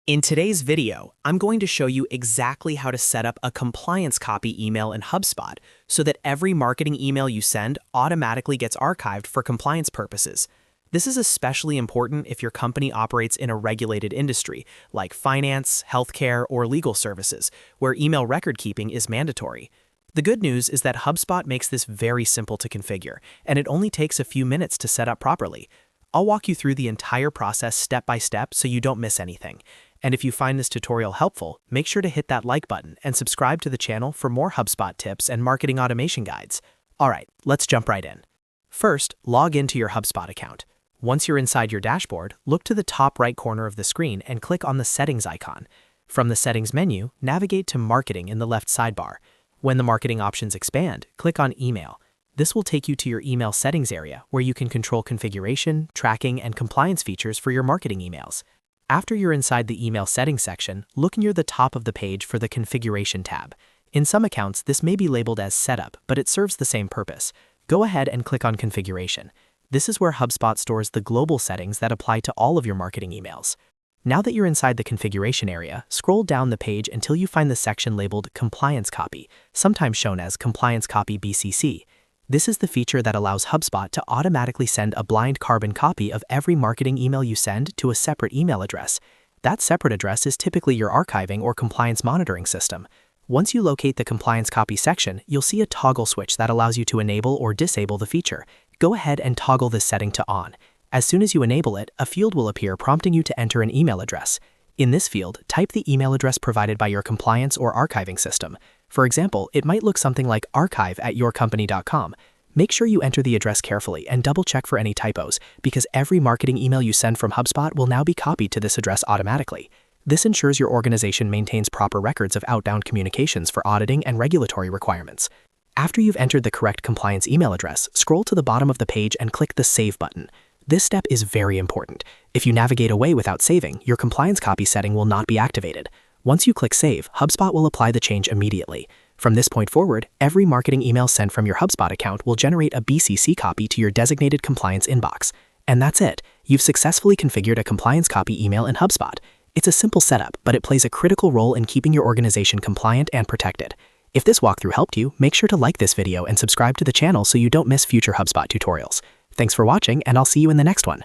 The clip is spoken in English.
In today's video, I'm going to show you exactly how to set up a compliance copy email in HubSpot so that every marketing email you send automatically gets archived for compliance purposes. This is especially important if your company operates in a regulated industry like finance, healthcare, or legal services, where email record keeping is mandatory. The good news is that HubSpot makes this very simple to configure, and it only takes a few minutes to set up properly. I'll walk you through the entire process step by step so you don't miss anything. And if you find this tutorial helpful, make sure to hit that like button and subscribe to the channel for more HubSpot tips and marketing automation guides. Alright, let's jump right in. First, log into your HubSpot account. Once you're inside your dashboard, look to the top right corner of the screen and click on the Settings icon. From the Settings menu, navigate to Marketing in the left sidebar. When the marketing options expand, click on Email. This will take you to your email settings area where you can control configuration, tracking, and compliance features for your marketing emails. After you're inside the email settings section, look near the top of the page for the Configuration tab. In some accounts, this may be labeled as Setup, but it serves the same purpose. Go ahead and click on Configuration. This is where HubSpot stores the global settings that apply to all of your marketing emails. Now that you're inside the configuration area, scroll down the page until you find the section labeled Compliance Copy, sometimes shown as Compliance Copy BCC. This is the feature that allows HubSpot to automatically send a blind carbon copy of every marketing email you send to a separate email address. That separate address is typically your archiving or compliance monitoring system. Once you locate the Compliance Copy section, you'll see a toggle switch that allows you to enable or disable the feature. Go ahead and toggle this setting to On. As soon as you enable it, a field will appear prompting you to enter an email address. In this field, type the email address provided by your compliance or archiving system. For example, it might look something like archive@yourcompany.com. Make sure you enter the address carefully and double-check for any typos, because every marketing email you send from HubSpot will now be copied to this address automatically. This ensures your organization maintains proper records of outbound communications for auditing and regulatory requirements. After you've entered the correct compliance email address, scroll to the bottom of the page and click the Save button. This step is very important. If you navigate away without saving, your compliance copy setting will not be activated. Once you click Save, HubSpot will apply the change immediately. From this point forward, every marketing email sent from your HubSpot account will generate a BCC copy to your designated compliance inbox. And that's it. You've successfully configured a compliance copy email in HubSpot. It's a simple setup, but it plays a critical role in keeping your organization compliant and protected. If this walkthrough helped you, make sure to like this video and subscribe to the channel so you don't miss future HubSpot tutorials. Thanks for watching, and I'll see you in the next one.